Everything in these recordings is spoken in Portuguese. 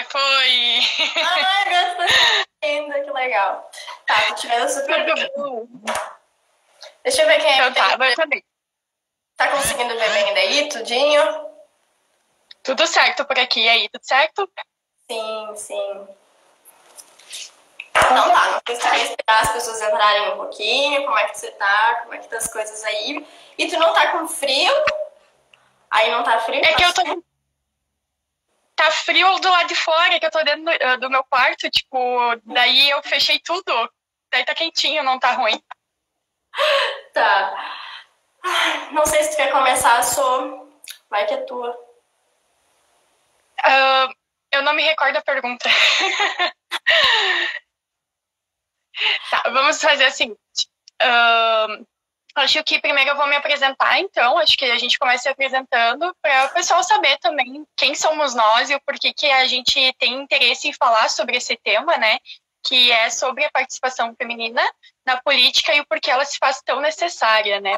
Foi! Ai, gostei ainda, que legal. Tá, tô te vendo super bem. Deixa eu ver quem é Então que tem. tá, vai também. Tá conseguindo ver bem daí, tudinho? Tudo certo por aqui, e aí, tudo certo? Sim, sim. Então tá, não sei se tu quer esperar as pessoas entrarem um pouquinho, como é que você tá, como é que tá as coisas aí. E tu não tá com frio? Aí não tá frio? É que eu tô... Tá frio do lado de fora, que eu tô dentro do meu quarto, tipo, daí eu fechei tudo. Daí tá quentinho, não tá ruim. Tá. Não sei se tu quer começar, vai que é tua. Eu não me recordo a pergunta. Tá, vamos fazer assim. Acho que primeiro eu vou me apresentar, então. Acho que a gente começa se apresentando para o pessoal saber também quem somos nós e o porquê que a gente tem interesse em falar sobre esse tema, né? Que é sobre a participação feminina na política e o porquê ela se faz tão necessária, né?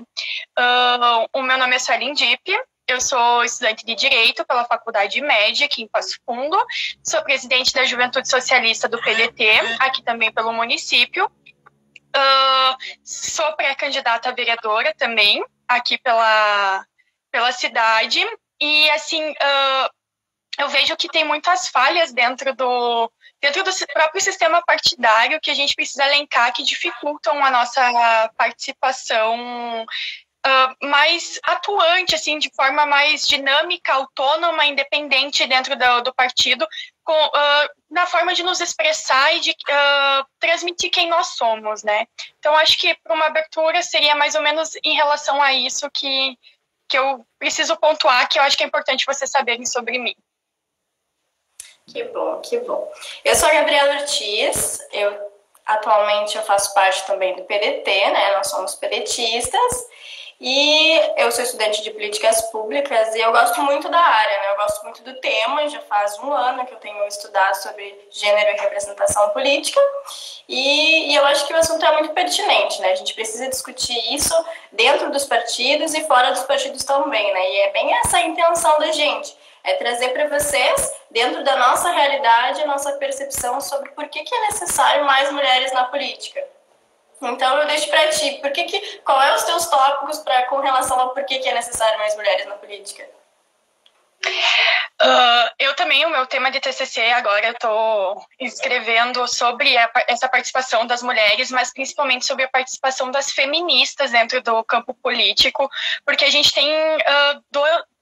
O meu nome é Suelen Dipp, eu sou estudante de Direito pela Faculdade Média, aqui em Passo Fundo. Sou presidente da Juventude Socialista do PDT, aqui também pelo município. Sou pré-candidata a vereadora também, aqui pela cidade. E, assim, eu vejo que tem muitas falhas dentro do próprio sistema partidário que a gente precisa elencar, que dificultam a nossa participação mais atuante, assim, de forma mais dinâmica, autônoma, independente dentro do partido, na forma de nos expressar e de transmitir quem nós somos, né? Então, acho que para uma abertura seria mais ou menos em relação a isso que eu preciso pontuar, que eu acho que é importante vocês saberem sobre mim. Que bom, que bom. Eu sou a Gabriela Ortiz, atualmente eu faço parte também do PDT, né? Nós somos pedetistas. E eu sou estudante de políticas públicas e eu gosto muito da área, né? Eu gosto muito do tema, já faz um ano que eu tenho estudado sobre gênero e representação política e eu acho que o assunto é muito pertinente, né? A gente precisa discutir isso dentro dos partidos e fora dos partidos também, né? E é bem essa a intenção da gente, é trazer para vocês, dentro da nossa realidade, a nossa percepção sobre por que é necessário mais mulheres na política. Então eu deixo para ti, qual é os teus tópicos com relação ao porquê que é necessário mais mulheres na política? Eu também, o meu tema de TCC agora, eu estou escrevendo sobre essa participação das mulheres, mas principalmente sobre a participação das feministas dentro do campo político, porque a gente tem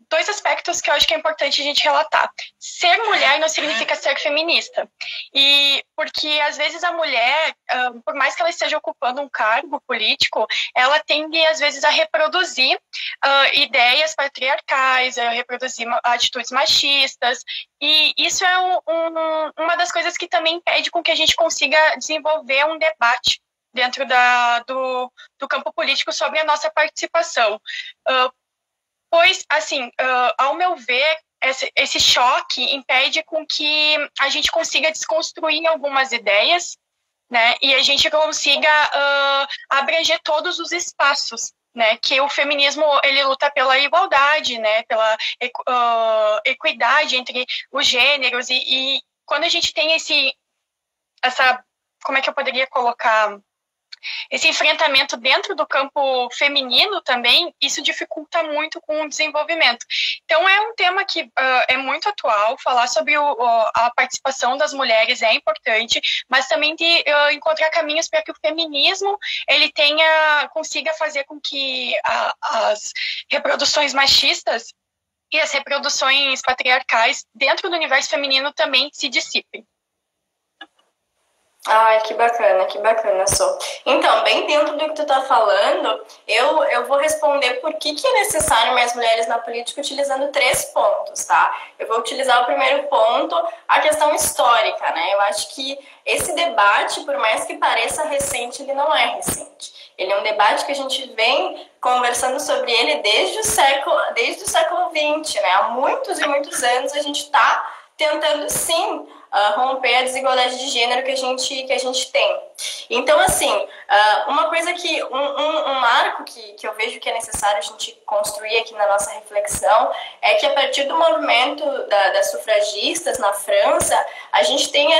dois aspectos que eu acho que é importante a gente relatar. Ser mulher não significa ser feminista. E porque, às vezes, a mulher, por mais que ela esteja ocupando um cargo político, ela tende, às vezes, a reproduzir ideias patriarcais, a reproduzir atitudes machistas. E isso é uma das coisas que também impede com que a gente consiga desenvolver um debate dentro do campo político sobre a nossa participação. Pois, assim, ao meu ver, esse choque impede com que a gente consiga desconstruir algumas ideias, né? E a gente consiga abranger todos os espaços, né? Que o feminismo, ele luta pela igualdade, né? Pela equidade entre os gêneros. E quando a gente tem como é que eu poderia colocar... Esse enfrentamento dentro do campo feminino também, isso dificulta muito com o desenvolvimento. Então, é um tema que é muito atual, falar sobre a participação das mulheres é importante, mas também de encontrar caminhos para que o feminismo ele consiga fazer com que as reproduções machistas e as reproduções patriarcais dentro do universo feminino também se dissipem. Ai, que bacana, Sô. Então, bem dentro do que tu tá falando, eu vou responder por que é necessário mais mulheres na política utilizando 3 pontos, tá? Eu vou utilizar o primeiro ponto, a questão histórica, né? Eu acho que esse debate, por mais que pareça recente, ele não é recente. Ele é um debate que a gente vem conversando sobre ele desde o século XX, né? Há muitos e muitos anos a gente tá tentando, sim, romper a desigualdade de gênero que a gente tem. Então, assim, uma coisa que, um marco que eu vejo que é necessário a gente construir aqui na nossa reflexão é que a partir do movimento das sufragistas na França, a gente tem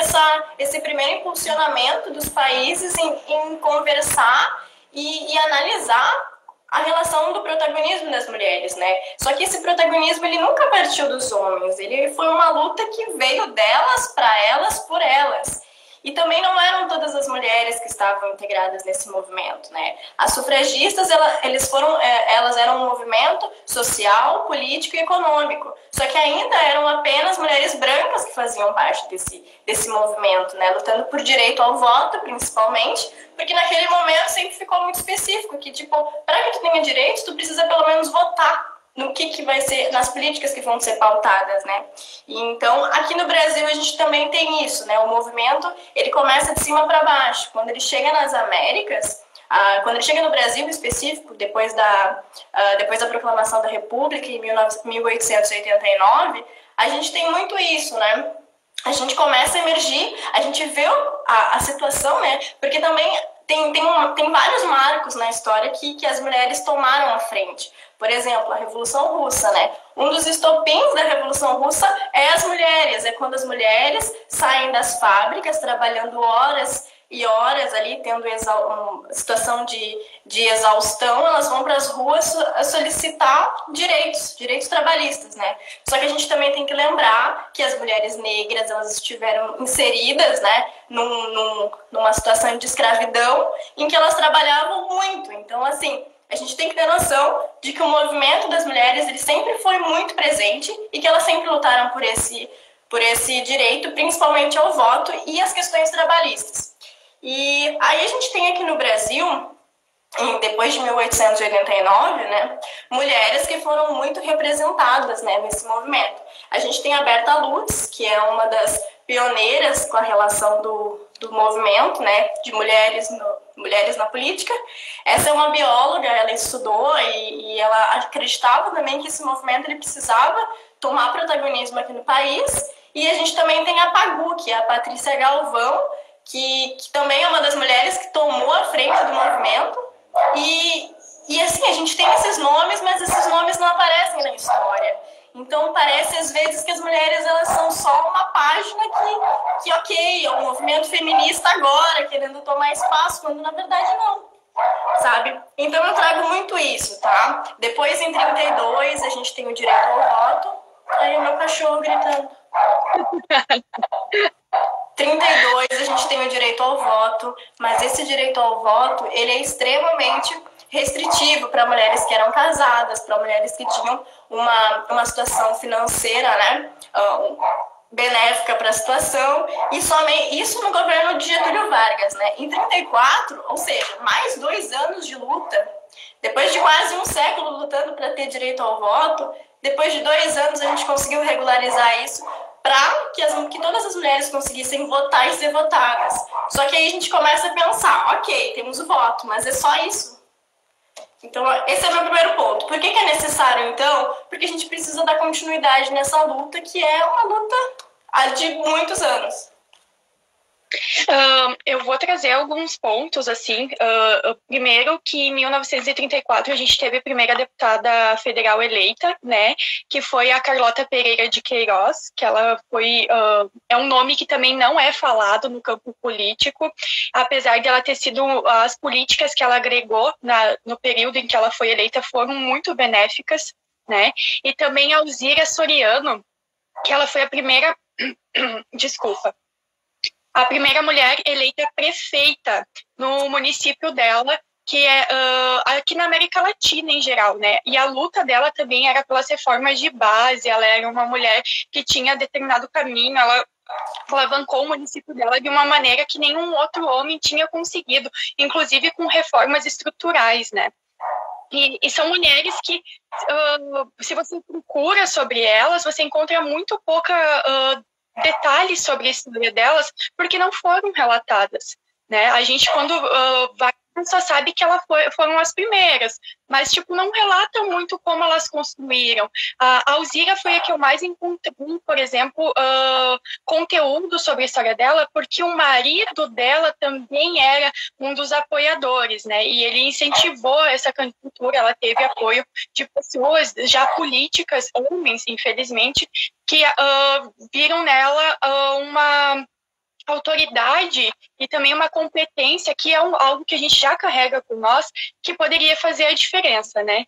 esse primeiro impulsionamento dos países em conversar e analisar a relação do protagonismo das mulheres, né? Só que esse protagonismo, ele nunca partiu dos homens, ele foi uma luta que veio delas, para elas, por elas. E também não eram todas as mulheres que estavam integradas nesse movimento, né? As sufragistas, elas eram um movimento social, político e econômico. Só que ainda eram apenas mulheres brancas que faziam parte desse movimento, né? Lutando por direito ao voto, principalmente, porque naquele momento sempre ficou muito específico, que, tipo, para que tu tenha direitos, tu precisa pelo menos votar no que vai ser, nas políticas que vão ser pautadas, né? E então, aqui no Brasil, a gente também tem isso, né? O movimento, ele começa de cima para baixo. Quando ele chega nas Américas, quando ele chega no Brasil, em específico, depois da proclamação da República, em 1889, a gente tem muito isso, né? A gente começa a emergir, a gente vê a situação, né? Porque também tem vários marcos na história que as mulheres tomaram à frente. Por exemplo, a Revolução Russa, né? Um dos estopins da Revolução Russa é as mulheres. É quando as mulheres saem das fábricas, trabalhando horas e horas ali, tendo uma situação de exaustão, elas vão para as ruas solicitar direitos trabalhistas, né? Só que a gente também tem que lembrar que as mulheres negras, elas estiveram inseridas, né, numa situação de escravidão em que elas trabalhavam muito. Então, assim, a gente tem que ter noção de que o movimento das mulheres, ele sempre foi muito presente e que elas sempre lutaram por esse direito, principalmente ao voto e as questões trabalhistas. E aí a gente tem aqui no Brasil, depois de 1889, né, mulheres que foram muito representadas, né, nesse movimento. A gente tem a Berta Lutz, que é uma das pioneiras com a relação do movimento, né, de mulheres na política. Essa é uma bióloga, ela estudou e ela acreditava também que esse movimento ele precisava tomar protagonismo aqui no país. E a gente também tem a Pagu, que é a Patrícia Galvão, que também é uma das mulheres que tomou a frente do movimento. E assim, a gente tem esses nomes, mas esses nomes não aparecem na história. Então parece às vezes que as mulheres, elas são só uma página que ok, é um movimento feminista agora, querendo tomar espaço, quando na verdade não, sabe? Então eu trago muito isso, tá? Depois, em 32, a gente tem o direito ao voto. Aí o meu cachorro gritando. 32, a gente tem o direito ao voto, mas esse direito ao voto, ele é extremamente restritivo para mulheres que eram casadas, para mulheres que tinham uma situação financeira, né, benéfica para a situação, e somente isso no governo de Getúlio Vargas, né? Em 34, ou seja, mais 2 anos de luta, depois de quase um século lutando para ter direito ao voto, depois de 2 anos a gente conseguiu regularizar isso para que todas as mulheres conseguissem votar e ser votadas. Só que aí a gente começa a pensar, ok, temos o voto, mas é só isso? Então, esse é o meu primeiro ponto. Por que é necessário, então? Porque a gente precisa dar continuidade nessa luta, que é uma luta de muitos anos. Eu vou trazer alguns pontos, assim. Primeiro, que em 1934 a gente teve a primeira deputada federal eleita, né, que foi a Carlota Pereira de Queiroz, que ela foi... é um nome que também não é falado no campo político, apesar de ela ter sido... As políticas que ela agregou no período em que ela foi eleita foram muito benéficas, né, e também a Alzira Soriano, que ela foi a primeira... Desculpa. A primeira mulher eleita prefeita no município dela, que é aqui na América Latina em geral, né? E a luta dela também era pelas reformas de base, ela era uma mulher que tinha determinado caminho, ela alavancou o município dela de uma maneira que nenhum outro homem tinha conseguido, inclusive com reformas estruturais, né? E são mulheres que, se você procura sobre elas, você encontra muito pouca... detalhes sobre a história delas, porque não foram relatadas, né? A gente, quando vai só sabe que foram as primeiras, mas, tipo, não relatam muito como elas construíram. A Alzira foi a que eu mais encontrei, por exemplo, conteúdo sobre a história dela, porque o marido dela também era um dos apoiadores, né? E ele incentivou essa candidatura, ela teve apoio de pessoas já políticas, homens, infelizmente, que viram nela uma autoridade e também uma competência que é algo que a gente já carrega com nós, que poderia fazer a diferença, né?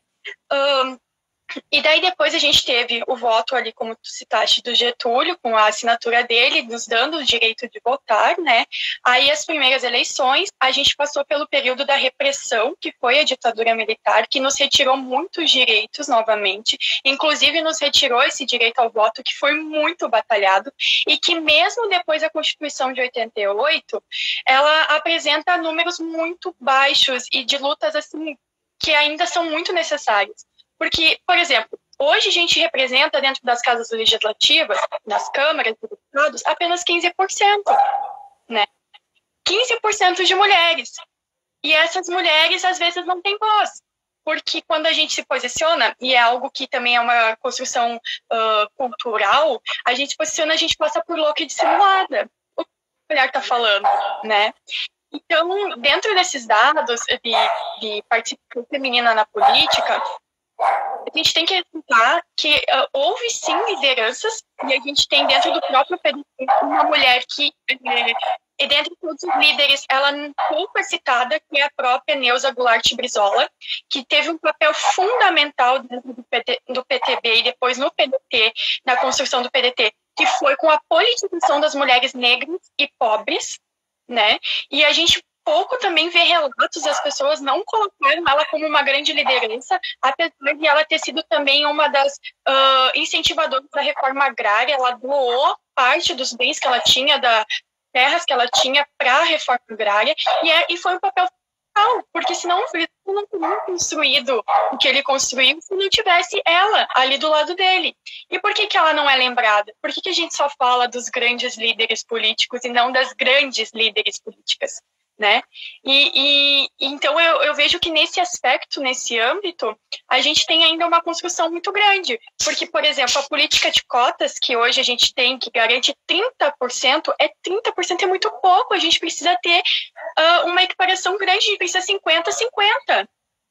E daí depois a gente teve o voto ali, como tu citaste, do Getúlio, com a assinatura dele, nos dando o direito de votar, né? Aí as primeiras eleições, a gente passou pelo período da repressão, que foi a ditadura militar, que nos retirou muitos direitos novamente, inclusive nos retirou esse direito ao voto, que foi muito batalhado, e que mesmo depois da Constituição de 88, ela apresenta números muito baixos e de lutas, assim, que ainda são muito necessárias. Porque, por exemplo, hoje a gente representa dentro das casas legislativas, nas câmaras de deputados, apenas 15%, né? 15% de mulheres. E essas mulheres, às vezes, não têm voz. Porque quando a gente se posiciona, e é algo que também é uma construção cultural, a gente se posiciona, a gente passa por louca dissimulada. O que a mulher está falando, né? Então, dentro desses dados de participação feminina na política, a gente tem que ressaltar que houve sim lideranças, e a gente tem dentro do próprio PDT uma mulher que, e dentre todos os líderes, ela pouco é citada, que é a própria Neuza Goulart Brizola, que teve um papel fundamental dentro do PTB e depois no PDT, na construção do PDT, que foi com a politização das mulheres negras e pobres, né? E a gente pouco também vê relatos das pessoas não colocaram ela como uma grande liderança, apesar de ela ter sido também uma das incentivadoras da reforma agrária. Ela doou parte dos bens que ela tinha, das terras que ela tinha para a reforma agrária, e foi um papel fundamental, porque senão ele não teria construído o que ele construiu se não tivesse ela ali do lado dele. E por que ela não é lembrada? Por que a gente só fala dos grandes líderes políticos e não das grandes líderes políticas? Né? Então eu vejo que nesse aspecto, nesse âmbito, a gente tem ainda uma construção muito grande, porque, por exemplo, a política de cotas que hoje a gente tem, que garante 30%, 30% é muito pouco, a gente precisa ter uma equiparação grande, a gente precisa 50-50.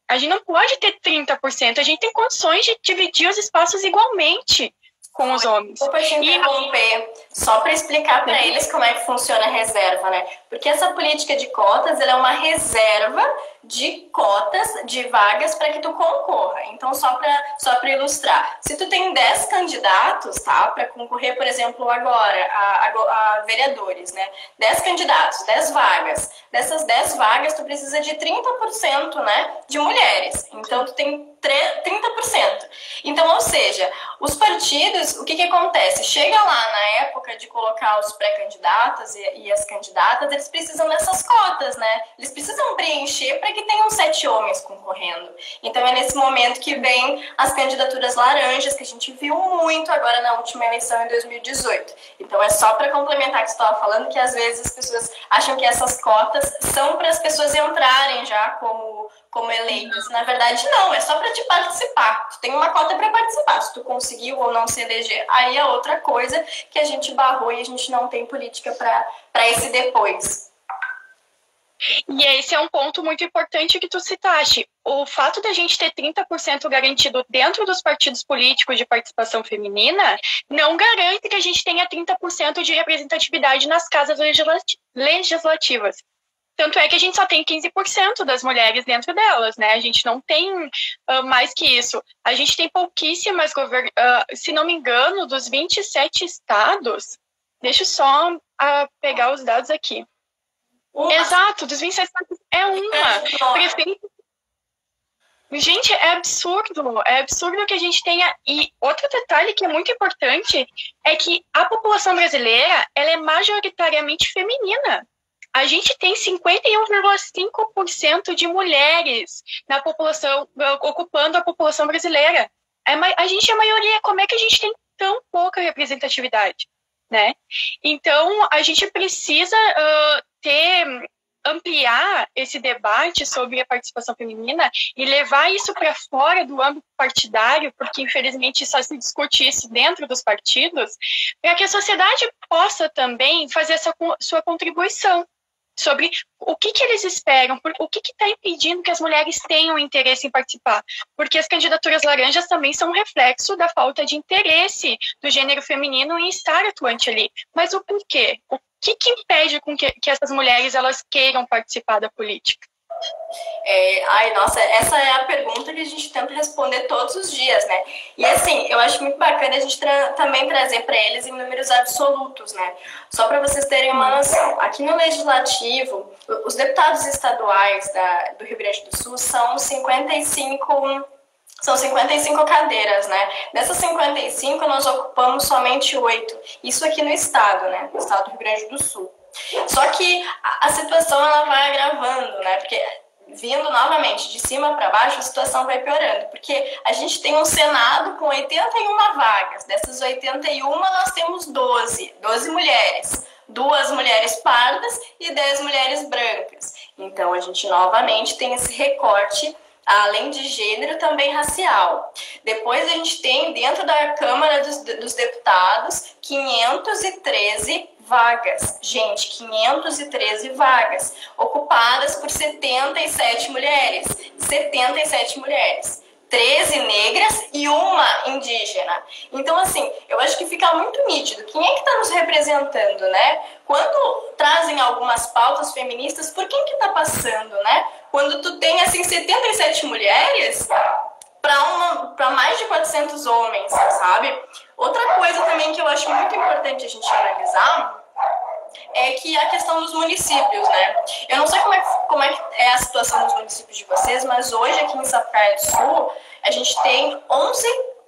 A gente não pode ter 30%, a gente tem condições de dividir os espaços igualmente com os homens. Desculpa te interromper, só para explicar para eles como é que funciona a reserva, né? Porque essa política de cotas, ela é uma reserva de cotas, de vagas para que tu concorra. Então, só para ilustrar, se tu tem 10 candidatos, tá? Para concorrer, por exemplo, agora, a vereadores, né? 10 candidatos, 10 vagas. Dessas 10 vagas, tu precisa de 30%, né? De mulheres. Então, tu tem 30%. Então, ou seja, os partidos, o que acontece? Chega lá na época de colocar os pré-candidatos e as candidatas, eles precisam dessas cotas, né? Eles precisam preencher para que tenham 7 homens concorrendo. Então, é nesse momento que vem as candidaturas laranjas, que a gente viu muito agora na última eleição em 2018. Então, é só para complementar o que você estava falando, que às vezes as pessoas acham que essas cotas são para as pessoas entrarem já como eleitas. Na verdade, não, é só para te participar. Tu tem uma cota para participar. Se tu conseguiu ou não se eleger, aí é outra coisa que a gente barrou e a gente não tem política para esse depois. E esse é um ponto muito importante que tu citaste. O fato da gente ter 30% garantido dentro dos partidos políticos de participação feminina não garante que a gente tenha 30% de representatividade nas casas legislativas. Tanto é que a gente só tem 15% das mulheres dentro delas, né? A gente não tem mais que isso. A gente tem pouquíssimas, se não me engano, dos 27 estados, deixa eu só pegar os dados aqui. Exato, dos 27 estados é uma. Prefeito. Gente, é absurdo que a gente tenha. E outro detalhe que é muito importante é que a população brasileira, ela é majoritariamente feminina. A gente tem 51,5% de mulheres na população, ocupando a população brasileira. A gente é a maioria. Como é que a gente tem tão pouca representatividade, né? Então, a gente precisa ter ampliar esse debate sobre a participação feminina e levar isso para fora do âmbito partidário, porque infelizmente só se discute isso dentro dos partidos, para que a sociedade possa também fazer essa sua contribuição sobre o que eles esperam, o que está impedindo que as mulheres tenham interesse em participar. Porque as candidaturas laranjas também são um reflexo da falta de interesse do gênero feminino em estar atuante ali. Mas o porquê? O que impede com que essas mulheres elas queiram participar da política? Nossa, essa é a pergunta que a gente tenta responder todos os dias, né? E assim, eu acho muito bacana a gente também trazer para eles em números absolutos, né? Ó para vocês terem uma noção, aqui no Legislativo, os deputados estaduais do Rio Grande do Sul são 55 cadeiras, né? Dessas 55, nós ocupamos somente 8. Isso aqui no estado, né? No estado do Rio Grande do Sul. Só que a situação ela vai agravando, né? Porque vindo novamente de cima para baixo, a situação vai piorando. Porque a gente tem um Senado com 81 vagas. Dessas 81, nós temos 12 mulheres. 2 mulheres pardas e 10 mulheres brancas. Então, a gente novamente tem esse recorte, além de gênero, também racial. Depois a gente tem, dentro da Câmara dos Deputados, 513 vagas. Gente, 513 vagas, ocupadas por 77 mulheres. 77 mulheres. 13 negras e uma indígena. Então, assim, eu acho que fica muito nítido. Quem é que está nos representando, né? Quando trazem algumas pautas feministas, por quem que está passando, né? Quando tu tem, assim, 77 mulheres para mais de 400 homens, sabe? Outra coisa também que eu acho muito importante a gente analisar é que a questão dos municípios, né? Eu não sei como é que é a situação dos municípios de vocês, mas hoje aqui em Sapucaia do Sul, a gente tem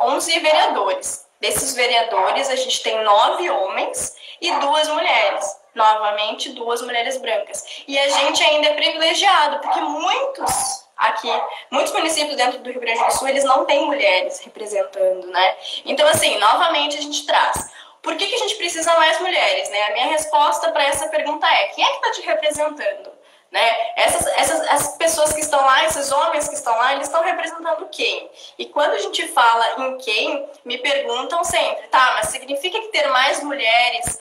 11 vereadores. Desses vereadores, a gente tem 9 homens e 2 mulheres. Novamente, 2 mulheres brancas. E a gente ainda é privilegiado, porque muitos municípios dentro do Rio Grande do Sul, eles não têm mulheres representando, né? Então, assim, novamente a gente traz. Por que a gente precisa mais mulheres, né? A minha resposta para essa pergunta é: quem é que está te representando? Né? Essas pessoas que estão lá, esses homens que estão lá, eles estão representando quem? E quando a gente fala em quem, me perguntam sempre, tá, mas significa que ter mais mulheres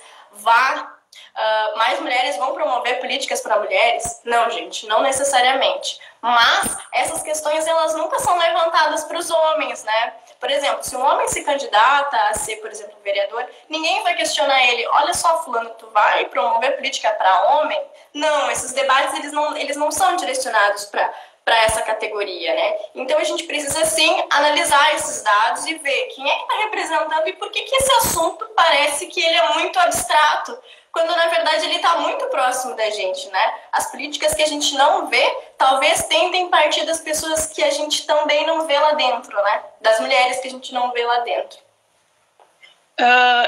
mais mulheres vão promover políticas para mulheres? Não, gente, não necessariamente. Mas essas questões, elas nunca são levantadas para os homens, né? Por exemplo, se um homem se candidata a ser, por exemplo, vereador, ninguém vai questionar ele: olha só, fulano, tu vai promover política para homem? Não, esses debates, eles não são direcionados para essa categoria, né? Então a gente precisa sim analisar esses dados e ver quem é que está representando e por que esse assunto parece que ele é muito abstrato, quando na verdade ele está muito próximo da gente, né? As políticas que a gente não vê, talvez tentem partir das pessoas que a gente também não vê lá dentro, né? Das mulheres que a gente não vê lá dentro.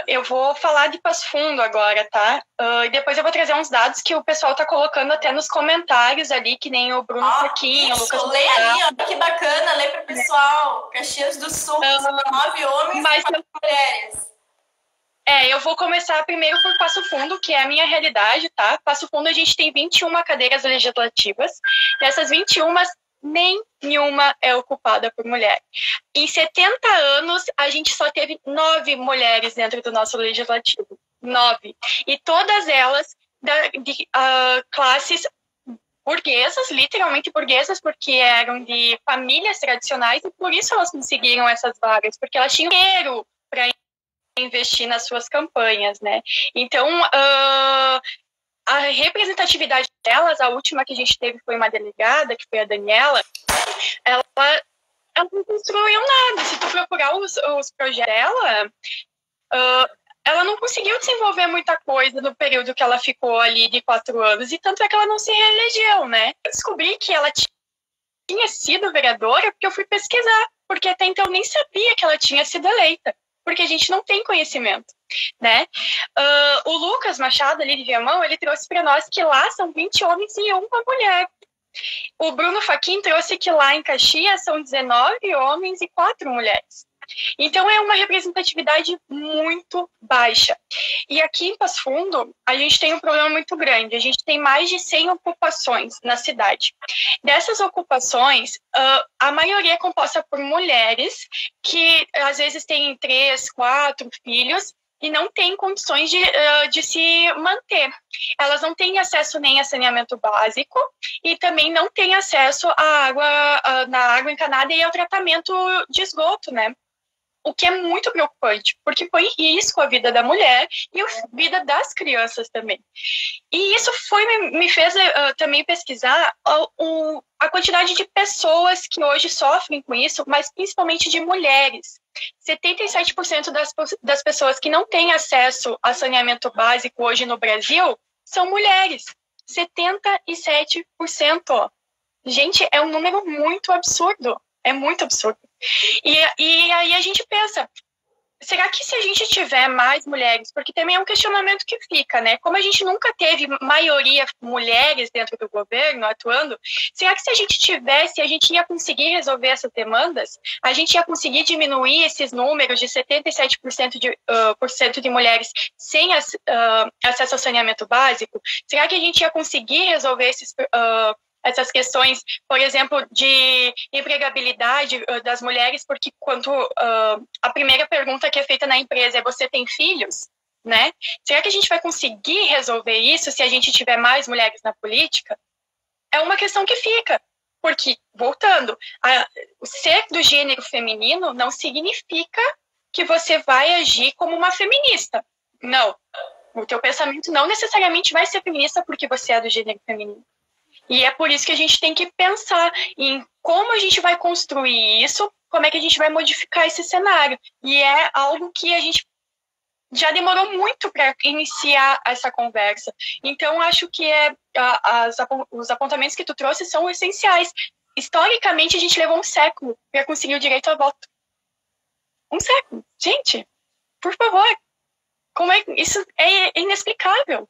Eu vou falar de Passo Fundo agora, tá? E depois eu vou trazer uns dados que o pessoal tá colocando até nos comentários ali, que nem o Bruno Faquinha, o Lucas... Lê ali, ó, que bacana, lê pro pessoal. Caxias do Sul, 9 homens e 4 mulheres. Eu vou começar primeiro por Passo Fundo, que é a minha realidade, tá? Passo Fundo, a gente tem 21 cadeiras legislativas. Dessas 21, nenhuma é ocupada por mulher. Em 70 anos, a gente só teve 9 mulheres dentro do nosso legislativo. 9. E todas elas de classes burguesas, literalmente burguesas, porque eram de famílias tradicionais, e por isso elas conseguiram essas vagas, porque elas tinham dinheiro para investir nas suas campanhas, né? Então, a representatividade delas, a última que a gente teve foi uma delegada, que foi a Daniela, ela não construiu nada. Se tu procurar os projetos dela, ela não conseguiu desenvolver muita coisa no período que ela ficou ali de 4 anos, e tanto é que ela não se reelegeu, né? Eu descobri que ela tinha sido vereadora porque eu fui pesquisar, porque até então eu nem sabia que ela tinha sido eleita, porque a gente não tem conhecimento, né? O Lucas Machado, ali de Viamão, ele trouxe para nós que lá são 20 homens e 1 mulher. O Bruno Faquin trouxe que lá em Caxias são 19 homens e 4 mulheres. Então, é uma representatividade muito baixa. E aqui em Passo Fundo, a gente tem um problema muito grande. A gente tem mais de 100 ocupações na cidade. Dessas ocupações, a maioria é composta por mulheres que, às vezes, têm 3, 4 filhos e não têm condições de se manter. Elas não têm acesso nem a saneamento básico e também não têm acesso à água encanada e ao tratamento de esgoto, né? O que é muito preocupante, porque põe em risco a vida da mulher e a vida das crianças também. E isso me fez também pesquisar a quantidade de pessoas que hoje sofrem com isso, mas principalmente de mulheres. 77% das pessoas que não têm acesso a saneamento básico hoje no Brasil são mulheres. 77%. Gente, é um número muito absurdo. É muito absurdo. E aí a gente pensa, será que se a gente tiver mais mulheres, porque também é um questionamento que fica, né? Como a gente nunca teve maioria mulheres dentro do governo atuando, será que se a gente tivesse, a gente ia conseguir resolver essas demandas? A gente ia conseguir diminuir esses números de 77% de mulheres sem acesso ao saneamento básico? Será que a gente ia conseguir resolver essas questões, por exemplo, de empregabilidade das mulheres, porque quando a primeira pergunta que é feita na empresa é: você tem filhos? Né? Será que a gente vai conseguir resolver isso se a gente tiver mais mulheres na política? É uma questão que fica, porque, voltando, o ser do gênero feminino não significa que você vai agir como uma feminista. Não. O teu pensamento não necessariamente vai ser feminista porque você é do gênero feminino. E é por isso que a gente tem que pensar em como a gente vai construir isso, como é que a gente vai modificar esse cenário. E é algo que a gente já demorou muito para iniciar essa conversa. Então, acho que os apontamentos que tu trouxe são essenciais. Historicamente, a gente levou um século para conseguir o direito ao voto. Um século. Gente, por favor. Isso é inexplicável.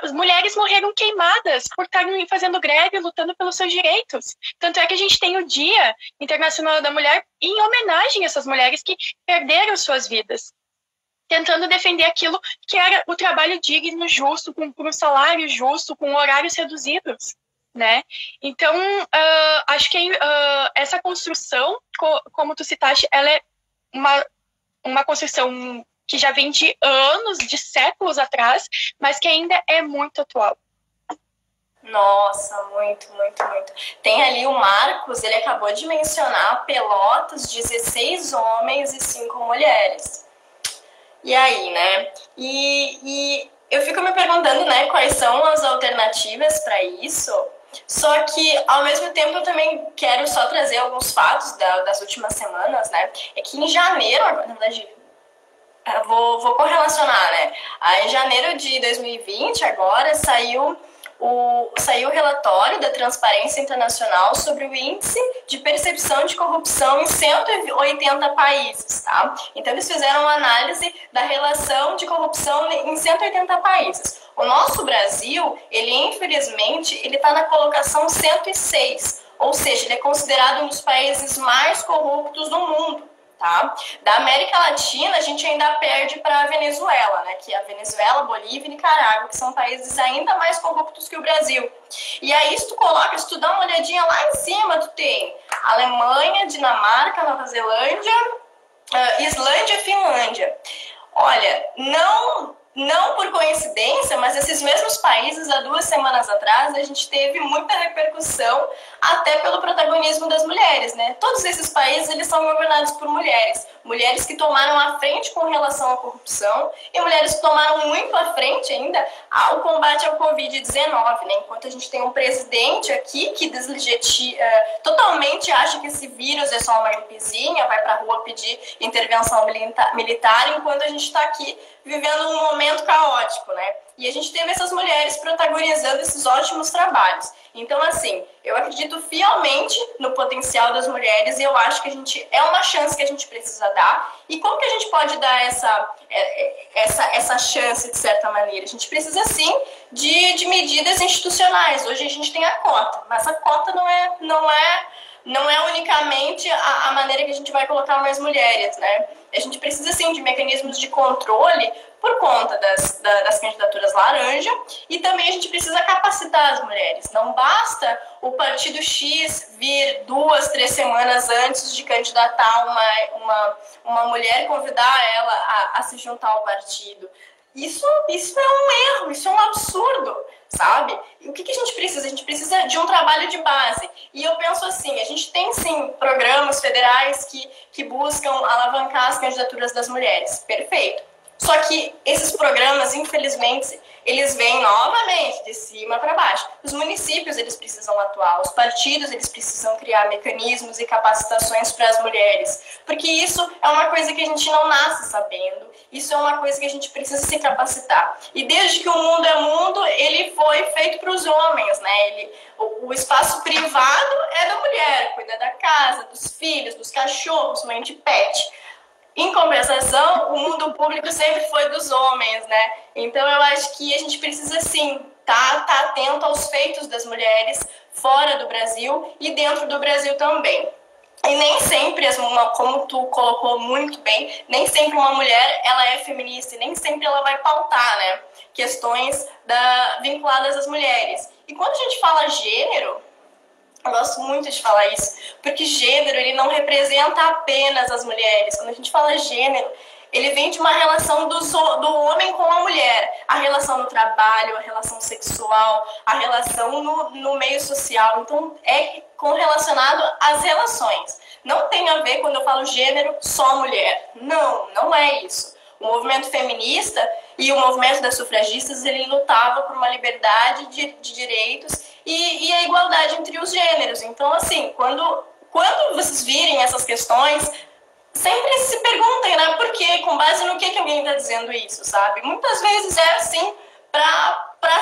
As mulheres morreram queimadas por estarem fazendo greve, lutando pelos seus direitos. Tanto é que a gente tem o Dia Internacional da Mulher em homenagem a essas mulheres que perderam suas vidas, tentando defender aquilo que era o trabalho digno, justo, com um salário justo, com horários reduzidos, né? Então, acho que essa construção, como tu citaste, ela é uma construção que já vem de anos, de séculos atrás, mas que ainda é muito atual. Nossa, muito, muito, muito. Tem ali o Marcos, ele acabou de mencionar Pelotas, 16 homens e 5 mulheres. E aí, né? E eu fico me perguntando, né, quais são as alternativas para isso. Só que, ao mesmo tempo, eu também quero só trazer alguns fatos das últimas semanas, né? É que em janeiro, na verdade, vou correlacionar, né? Em janeiro de 2020, agora, saiu o relatório da Transparência Internacional sobre o índice de percepção de corrupção em 180 países, tá? Então, eles fizeram uma análise da relação de corrupção em 180 países. O nosso Brasil, infelizmente, ele está na colocação 106, ou seja, ele é considerado um dos países mais corruptos do mundo. Tá? Da América Latina, a gente ainda perde para a Venezuela, né? Que é a Venezuela, Bolívia e Nicarágua, que são países ainda mais corruptos que o Brasil. E aí, se tu dá uma olhadinha lá em cima, tu tem Alemanha, Dinamarca, Nova Zelândia, Islândia e Finlândia. Olha, não por coincidência, mas esses mesmos países, há 2 semanas atrás, a gente teve muita repercussão até pelo protagonismo das mulheres, né? Todos esses países, eles são governados por mulheres. Mulheres que tomaram a frente com relação à corrupção e mulheres que tomaram muito à frente ainda ao combate ao Covid-19, né? Enquanto a gente tem um presidente aqui que totalmente acha que esse vírus é só uma gripezinha, vai pra rua pedir intervenção militar, enquanto a gente está aqui vivendo um momento caótico, né? E a gente teve essas mulheres protagonizando esses ótimos trabalhos. Então, assim, eu acredito fielmente no potencial das mulheres e eu acho que é uma chance que a gente precisa dar. E como que a gente pode dar essa chance, de certa maneira? A gente precisa, sim, de medidas institucionais. Hoje a gente tem a cota, mas a cota não é não é unicamente a maneira que a gente vai colocar mais mulheres, né? A gente precisa, sim, de mecanismos de controle por conta das candidaturas laranja, e também a gente precisa capacitar as mulheres. Não basta o partido X vir 2, 3 semanas antes de candidatar uma mulher, convidar ela a se juntar ao partido. Isso é um erro, isso é um absurdo, sabe? E o que a gente precisa? A gente precisa de um trabalho de base. E eu penso assim, a gente tem sim programas federais que buscam alavancar as candidaturas das mulheres. Perfeito. Só que esses programas, infelizmente, eles vêm novamente de cima para baixo. Os municípios, eles precisam atuar, os partidos, eles precisam criar mecanismos e capacitações para as mulheres, porque isso é uma coisa que a gente não nasce sabendo, isso é uma coisa que a gente precisa se capacitar. E desde que o mundo é mundo, ele foi feito para os homens, né? O espaço privado é da mulher, cuida da casa, dos filhos, dos cachorros, mãe de pet. Em compensação, o mundo público sempre foi dos homens, né? Então, eu acho que a gente precisa, sim, tá atento aos feitos das mulheres fora do Brasil e dentro do Brasil também. E nem sempre, como tu colocou muito bem, nem sempre uma mulher ela é feminista e nem sempre ela vai pautar, né, questões vinculadas às mulheres. E quando a gente fala gênero, eu gosto muito de falar isso, porque gênero ele não representa apenas as mulheres. Quando a gente fala gênero, ele vem de uma relação do homem com a mulher. A relação no trabalho, a relação sexual, a relação no meio social. Então, é correlacionado às relações. Não tem a ver, quando eu falo gênero, só mulher. Não é isso. O movimento feminista e o movimento das sufragistas, ele lutava por uma liberdade de direitos e a igualdade entre os gêneros. Então, assim, quando vocês virem essas questões, sempre se perguntem, né, por quê? Com base no que alguém está dizendo isso, sabe? Muitas vezes é assim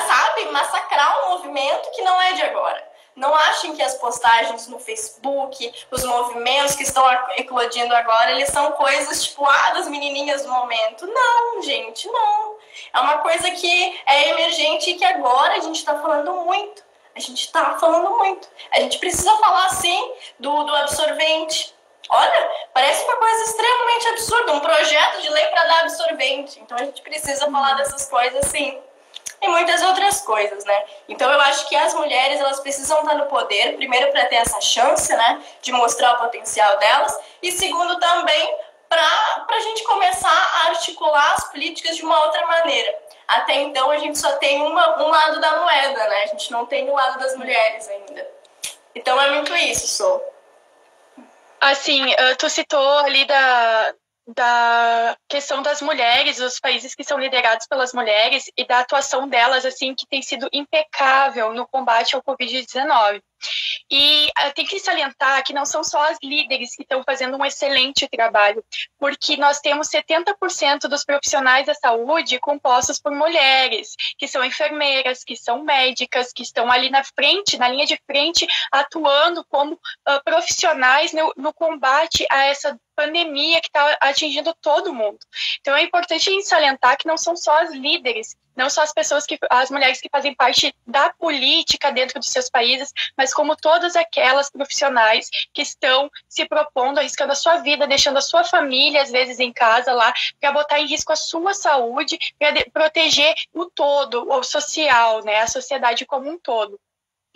sabe, massacrar um movimento que não é de agora. Não achem que as postagens no Facebook, os movimentos que estão eclodindo agora, eles são coisas tipo, das menininhas do momento. Não, gente, não. É uma coisa que é emergente e que agora a gente está falando muito. A gente precisa falar, sim, do absorvente. Olha, parece uma coisa extremamente absurda, um projeto de lei para dar absorvente. Então a gente precisa falar dessas coisas, sim. E muitas outras coisas, né? Então eu acho que as mulheres, elas precisam estar no poder, primeiro para ter essa chance, né, de mostrar o potencial delas, e segundo também para a gente começar a articular as políticas de uma outra maneira. Até então a gente só tem um lado da moeda, né? A gente não tem o lado das mulheres ainda. Então é muito isso, Sô. Assim, tu citou ali da questão das mulheres, dos países que são liderados pelas mulheres e da atuação delas, assim, que tem sido impecável no combate ao Covid-19. E tem que salientar que não são só as líderes que estão fazendo um excelente trabalho, porque nós temos 70% dos profissionais da saúde compostos por mulheres, que são enfermeiras, que são médicas, que estão ali na frente, na linha de frente, atuando como profissionais no combate a essa pandemia que está atingindo todo mundo. Então é importante salientar que não são só as líderes, não só as mulheres que fazem parte da política dentro dos seus países, mas como todas aquelas profissionais que estão se propondo, arriscando a sua vida, deixando a sua família, às vezes, em casa lá, para botar em risco a sua saúde, para proteger o todo, o social, né, a sociedade como um todo.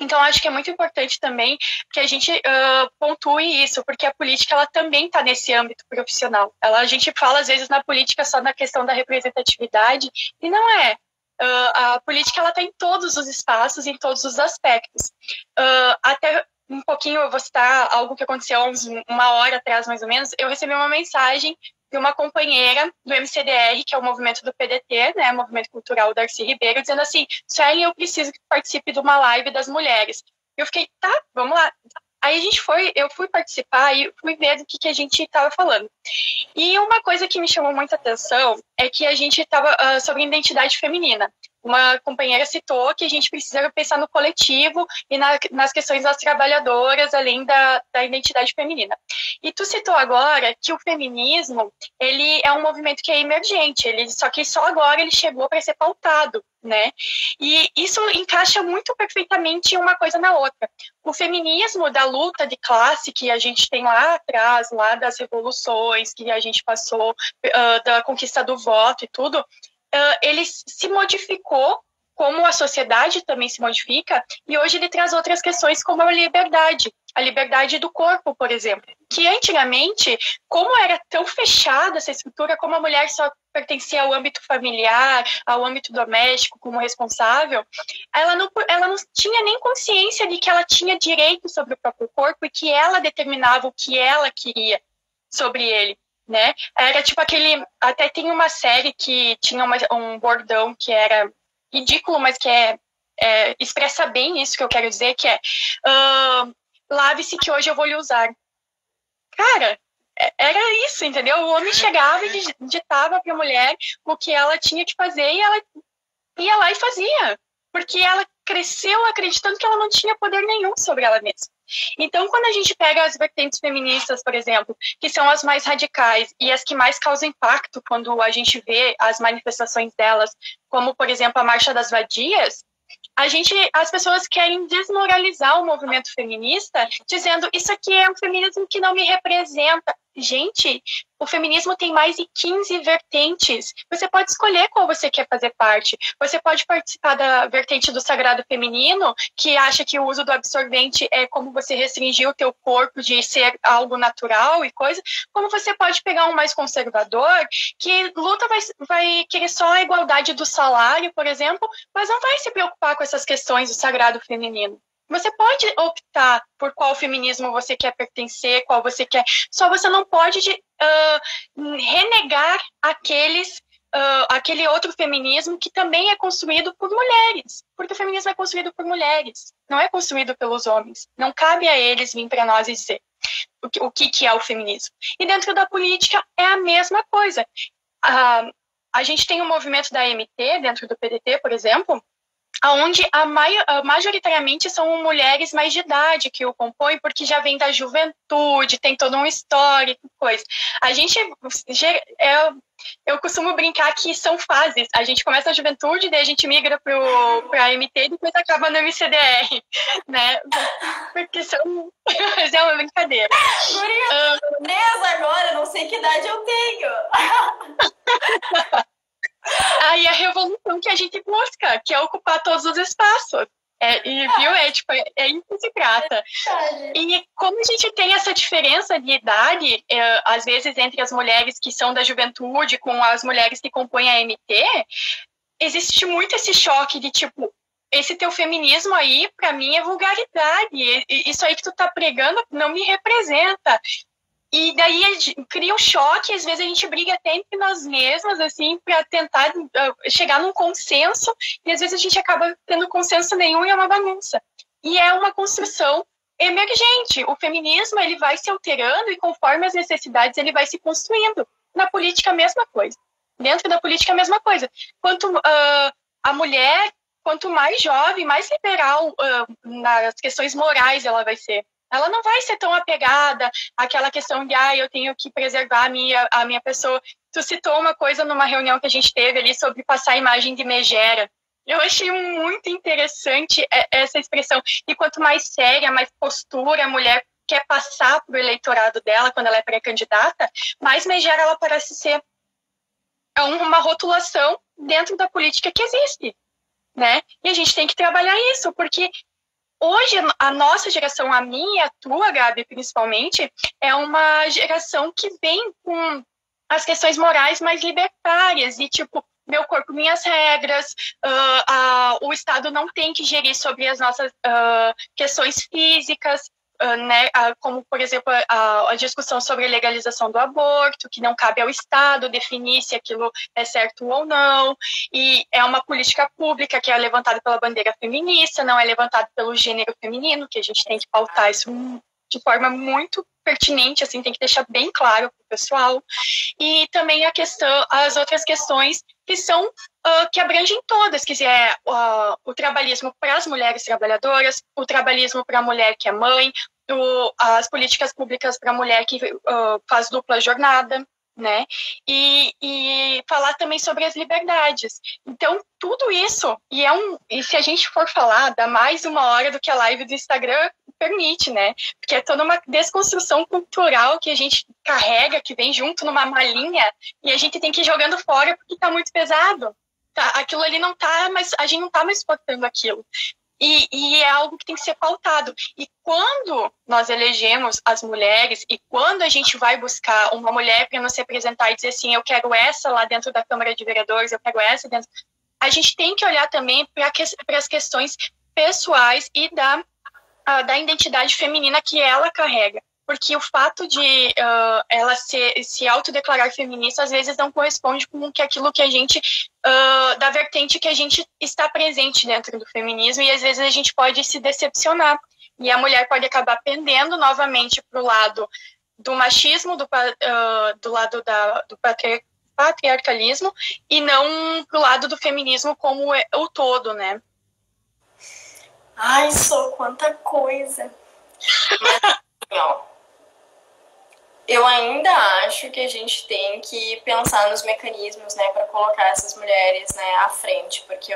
Então, acho que é muito importante também que a gente pontue isso, porque a política ela também está nesse âmbito profissional. A gente fala, às vezes, na política só na questão da representatividade, e não é. A política ela está em todos os espaços, em todos os aspectos. Até um pouquinho, eu vou citar algo que aconteceu há uma hora atrás, mais ou menos. Eu recebi uma mensagem de uma companheira do MCDR, que é o movimento do PDT, né, Movimento Cultural Darcy Ribeiro, dizendo assim: Suelen, eu preciso que participe de uma live das mulheres. Eu fiquei, tá, vamos lá. Aí eu fui participar e fui ver do que a gente estava falando. E uma coisa que me chamou muita atenção é que a gente estava sobre identidade feminina. uma companheira citou que a gente precisa pensar no coletivo e nas questões das trabalhadoras, além da identidade feminina. E tu citou agora que o feminismo, ele é um movimento que é emergente, só que só agora ele chegou para ser pautado, né? E isso encaixa muito perfeitamente uma coisa na outra. O feminismo da luta de classe que a gente tem lá atrás, lá das revoluções que a gente passou, da conquista do voto e tudo, ele se modificou, como a sociedade também se modifica, e hoje ele traz outras questões como a liberdade do corpo, por exemplo, que antigamente, como era tão fechada essa estrutura, como a mulher só pertencia ao âmbito familiar, ao âmbito doméstico como responsável, ela não tinha nem consciência de que ela tinha direito sobre o próprio corpo e que ela determinava o que ela queria sobre ele, né? Era tipo aquele... Até tem uma série que tinha um bordão que era ridículo, mas que expressa bem isso que eu quero dizer, que é lave-se que hoje eu vou lhe usar. Cara, era isso, entendeu? O homem chegava e ditava para a mulher o que ela tinha que fazer e ela ia lá e fazia, porque ela cresceu acreditando que ela não tinha poder nenhum sobre ela mesma. Então, quando a gente pega as vertentes feministas, por exemplo, que são as mais radicais e as que mais causam impacto quando a gente vê as manifestações delas, como, por exemplo, a Marcha das Vadias, as pessoas querem desmoralizar o movimento feminista, dizendo isso aqui é um feminismo que não me representa. Gente, o feminismo tem mais de 15 vertentes. Você pode escolher qual você quer fazer parte. Você pode participar da vertente do sagrado feminino, que acha que o uso do absorvente é como você restringir o teu corpo de ser algo natural e coisa. Como você pode pegar um mais conservador, que vai querer só a igualdade do salário, por exemplo, mas não vai se preocupar com essas questões do sagrado feminino. Você pode optar por qual feminismo você quer pertencer, qual você quer. Só você não pode renegar aquele outro feminismo que também é construído por mulheres. Porque o feminismo é construído por mulheres, não é construído pelos homens. Não cabe a eles vir para nós dizer o que é o feminismo. E dentro da política é a mesma coisa. A gente tem um movimento da MT, dentro do PDT, por exemplo, onde majoritariamente são mulheres mais de idade que o compõem, porque já vem da juventude, tem todo um histórico, coisa. A gente, eu costumo brincar que são fases. A gente começa na juventude, daí a gente migra para a MT e depois acaba no MCDR, né? Porque mas é uma brincadeira. Guria, agora, não sei que idade eu tenho. Aí a revolução que a gente busca, que é ocupar todos os espaços. Viu? É isso que se trata. E como a gente tem essa diferença de idade, às vezes entre as mulheres que são da juventude com as mulheres que compõem a MT, existe muito esse choque de tipo, esse teu feminismo aí, pra mim, é vulgaridade. Isso aí que tu tá pregando não me representa. E daí cria um choque, às vezes a gente briga até entre nós mesmas, assim, para tentar chegar num consenso, e às vezes a gente acaba tendo consenso nenhum e é uma bagunça. E é uma construção emergente. O feminismo, ele vai se alterando e conforme as necessidades ele vai se construindo. Na política, a mesma coisa. Dentro da política, a mesma coisa. A mulher, quanto mais jovem, mais liberal nas questões morais ela vai ser. Ela não vai ser tão apegada àquela questão de eu tenho que preservar a minha pessoa. Tu citou uma coisa numa reunião que a gente teve ali sobre passar a imagem de megera. Eu achei muito interessante essa expressão. E quanto mais séria, mais postura a mulher quer passar para o eleitorado dela quando ela é pré-candidata, mais megera ela parece ser. É uma rotulação dentro da política que existe, né? E a gente tem que trabalhar isso, porque hoje, a nossa geração, a minha e a tua, Gabi, principalmente, é uma geração que vem com as questões morais mais libertárias e, tipo, meu corpo, minhas regras, o Estado não tem que gerir sobre as nossas questões físicas, né, como, por exemplo, a discussão sobre a legalização do aborto, que não cabe ao Estado definir se aquilo é certo ou não, e é uma política pública que é levantada pela bandeira feminista, não é levantada pelo gênero feminino, que a gente tem que pautar isso de forma muito pertinente, assim, tem que deixar bem claro para o pessoal. E também as outras questões que são que abrangem todas, que é o trabalhismo para as mulheres trabalhadoras, o trabalhismo para a mulher que é mãe, as políticas públicas para a mulher que faz dupla jornada, né? E falar também sobre as liberdades. Então, tudo isso, e se a gente for falar, dá mais 1 hora do que a live do Instagram permite, né? Porque é toda uma desconstrução cultural que a gente carrega, que vem junto numa malinha, e a gente tem que ir jogando fora porque tá muito pesado. Tá? Aquilo ali não tá, mas a gente não tá mais suportando aquilo. E é algo que tem que ser pautado. E quando nós elegemos as mulheres e quando a gente vai buscar uma mulher para nos representar e dizer assim, eu quero essa lá dentro da Câmara de Vereadores, eu quero essa dentro... A gente tem que olhar também para as questões pessoais e da identidade feminina que ela carrega. Porque o fato de ela se autodeclarar feminista, às vezes não corresponde com aquilo que a gente, da vertente que a gente está presente dentro do feminismo, e às vezes a gente pode se decepcionar. E a mulher pode acabar pendendo novamente para o lado do machismo, do lado do patriarcalismo, e não para o lado do feminismo como o todo, né? Ai, Sô, quanta coisa! Mas, ó, eu ainda acho que a gente tem que pensar nos mecanismos, né, para colocar essas mulheres, né, à frente, porque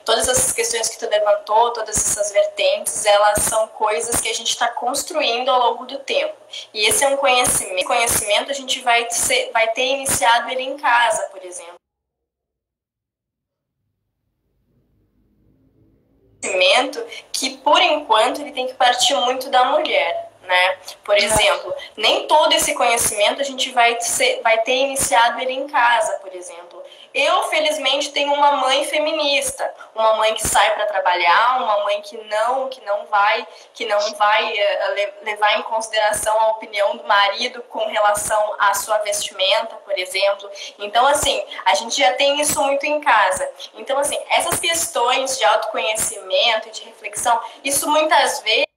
todas essas questões que tu levantou, todas essas vertentes, elas são coisas que a gente está construindo ao longo do tempo. E esse é um conhecimento. Esse conhecimento a gente vai ter iniciado ele em casa, por exemplo. Conhecimento que, por enquanto, ele tem que partir muito da mulher. Né? Por exemplo, nem todo esse conhecimento a gente vai ter iniciado ele em casa, por exemplo. Eu, felizmente, tenho uma mãe feminista, uma mãe que sai para trabalhar, uma mãe que não vai levar em consideração a opinião do marido com relação à sua vestimenta, por exemplo. Então, assim, a gente já tem isso muito em casa. Então, assim, essas questões de autoconhecimento e de reflexão, isso muitas vezes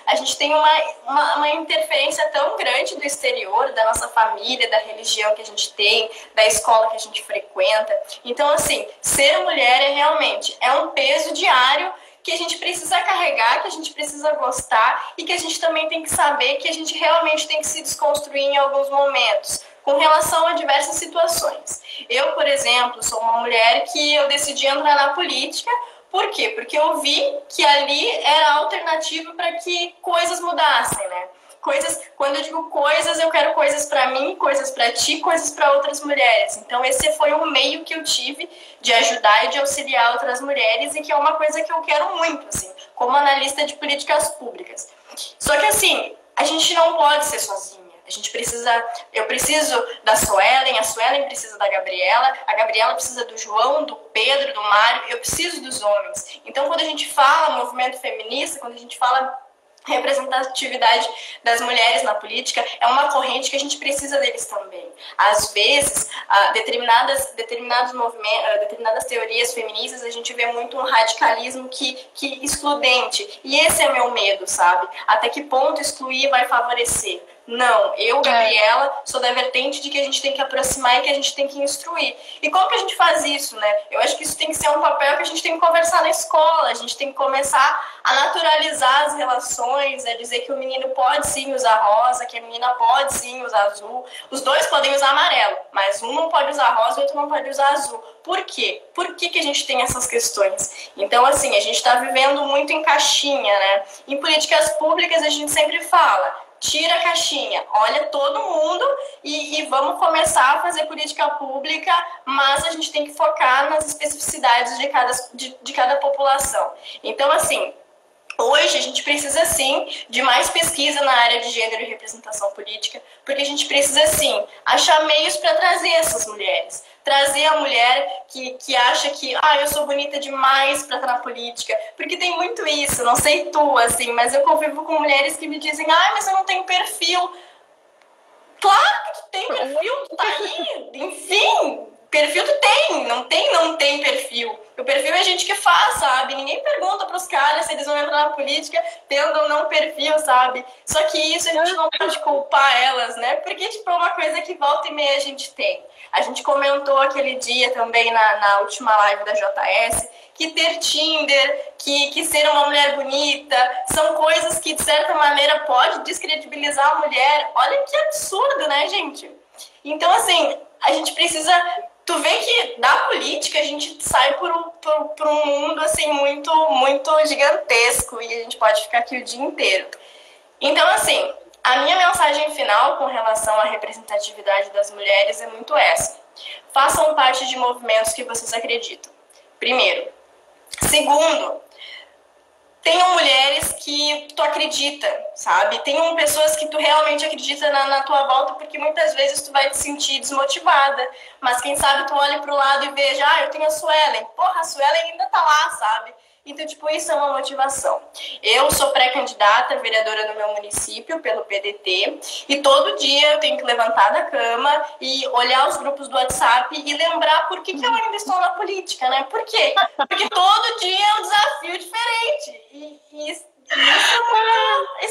a gente tem uma interferência tão grande do exterior, da nossa família, da religião que a gente tem, da escola que a gente frequenta. Então, assim, ser mulher realmente um peso diário que a gente precisa carregar, que a gente precisa gostar e que a gente também tem que saber que a gente realmente tem que se desconstruir em alguns momentos, com relação a diversas situações. Eu, por exemplo, sou uma mulher que eu decidi entrar na política. Por quê? Porque eu vi que ali era a alternativa para que coisas mudassem, né? Quando eu digo coisas, eu quero coisas para mim, coisas para ti, coisas para outras mulheres. Então, esse foi um meio que eu tive de ajudar e de auxiliar outras mulheres e que é uma coisa que eu quero muito, assim, como analista de políticas públicas. Só que, assim, a gente não pode ser sozinha. Eu preciso da Suelen, a Suelen precisa da Gabriela, a Gabriela precisa do João, do Pedro, do Mário, eu preciso dos homens. Então, quando a gente fala movimento feminista, quando a gente fala representatividade das mulheres na política, é uma corrente que a gente precisa deles também. Às vezes, determinadas teorias feministas, a gente vê muito um radicalismo que excludente. E esse é meu medo, sabe? Até que ponto excluir vai favorecer? Não, eu, Gabriela, sou da vertente de que a gente tem que aproximar e que a gente tem que instruir. E como que a gente faz isso, né? Eu acho que isso tem que ser um papel que a gente tem que conversar na escola, a gente tem que começar a naturalizar as relações, dizer que o menino pode sim usar rosa, que a menina pode sim usar azul. Os dois podem usar amarelo, mas um não pode usar rosa e o outro não pode usar azul. Por quê? Por que a gente tem essas questões? Então, assim, a gente está vivendo muito em caixinha, né? Em políticas públicas, a gente sempre fala: tira a caixinha, olha todo mundo e vamos começar a fazer política pública, mas a gente tem que focar nas especificidades de cada população. Então, assim, hoje a gente precisa, sim, de mais pesquisa na área de gênero e representação política, porque a gente precisa, sim, achar meios para trazer essas mulheres. Trazer a mulher que acha que eu sou bonita demais para estar na política. Porque tem muito isso, não sei tu, assim, mas eu convivo com mulheres que me dizem: mas eu não tenho perfil. Claro que tu tem perfil, tu tá aí, enfim, perfil tu não tem perfil. O perfil é a gente que faz, sabe? Ninguém pergunta pros caras se eles vão entrar na política tendo ou não perfil, sabe? Só que isso a gente não pode culpar elas, né? Porque, tipo, é uma coisa que volta e meia a gente tem. A gente comentou aquele dia também na última live da JS que ter Tinder, que ser uma mulher bonita, são coisas que, de certa maneira, pode descredibilizar a mulher. Olha que absurdo, né, gente? Então, assim, a gente precisa... Tu vê que da política a gente sai por um mundo, assim, muito, muito gigantesco e a gente pode ficar aqui o dia inteiro. Então, assim, a minha mensagem final com relação à representatividade das mulheres é muito essa. Façam parte de movimentos que vocês acreditam. Primeiro. Segundo, tenham mulheres que tu acredita, sabe? Tenham pessoas que tu realmente acredita na tua volta, porque muitas vezes tu vai te sentir desmotivada. Mas quem sabe tu olhe pro lado e veja, eu tenho a Suelen. Porra, a Suelen ainda tá lá, sabe? Então, tipo, isso é uma motivação. Eu sou pré-candidata vereadora no meu município, pelo PDT, e todo dia eu tenho que levantar da cama e olhar os grupos do WhatsApp e lembrar por que eu ainda estou na política, né? Por quê? Porque todo dia é um desafio diferente. E isso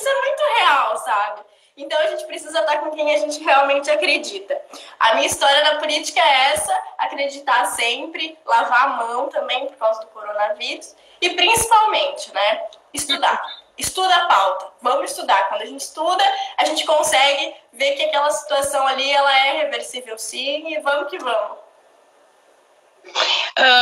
é muito real, sabe? Então a gente precisa estar com quem a gente realmente acredita. A minha história na política é essa, acreditar sempre, lavar a mão também por causa do coronavírus e principalmente, né, estudar. Estuda a pauta, vamos estudar. Quando a gente estuda, a gente consegue ver que aquela situação ali ela é reversível sim e vamos que vamos.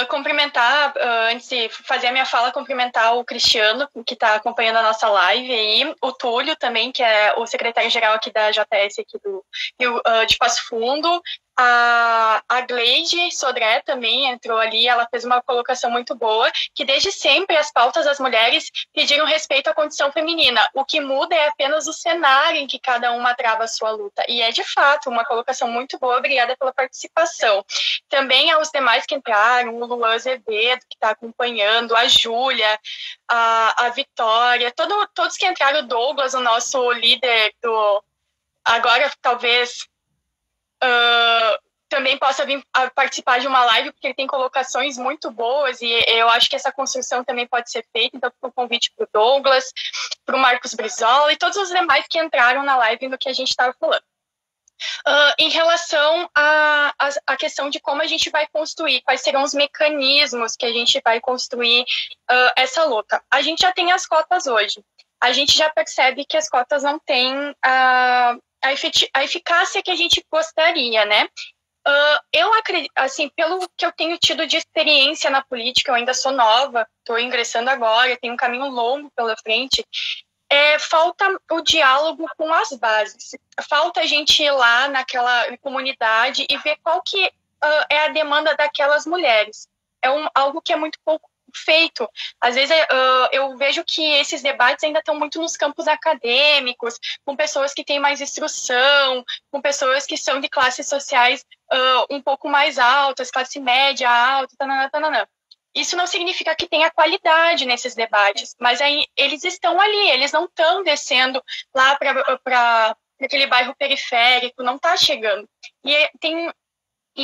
Cumprimentar, antes de fazer a minha fala, cumprimentar o Cristiano, que está acompanhando a nossa live aí, o Túlio também, que é o secretário-geral aqui da JS aqui do Rio, de Passo Fundo, a Gleide Sodré também entrou ali, ela fez uma colocação muito boa, que desde sempre as pautas das mulheres pediram respeito à condição feminina, o que muda é apenas o cenário em que cada uma trava a sua luta, e é de fato uma colocação muito boa, obrigada pela participação. Também aos demais que entraram, o Luan Azevedo, que está acompanhando, a Júlia, a Vitória, todos que entraram, o Douglas, o nosso líder agora talvez também possa vir a participar de uma live, porque ele tem colocações muito boas e eu acho que essa construção também pode ser feita, então fica um convite para o Douglas, para o Marcos Brizola e todos os demais que entraram na live no que a gente estava falando. Em relação à questão de como a gente vai construir, quais serão os mecanismos que a gente vai construir essa luta. A gente já tem as cotas hoje. A gente já percebe que as cotas não têm a eficácia que a gente gostaria, né? Eu acredito, assim, pelo que eu tenho tido de experiência na política, eu ainda sou nova, estou ingressando agora, tenho um caminho longo pela frente. Falta o diálogo com as bases. Falta a gente ir lá naquela comunidade e ver qual que é a demanda daquelas mulheres. Algo que é muito pouco feito. Às vezes eu vejo que esses debates ainda estão muito nos campos acadêmicos, com pessoas que têm mais instrução, com pessoas que são de classes sociais um pouco mais altas, classe média alta, tananã. Isso não significa que tenha qualidade nesses debates, mas aí eles estão ali, eles não estão descendo lá para aquele bairro periférico, não está chegando. E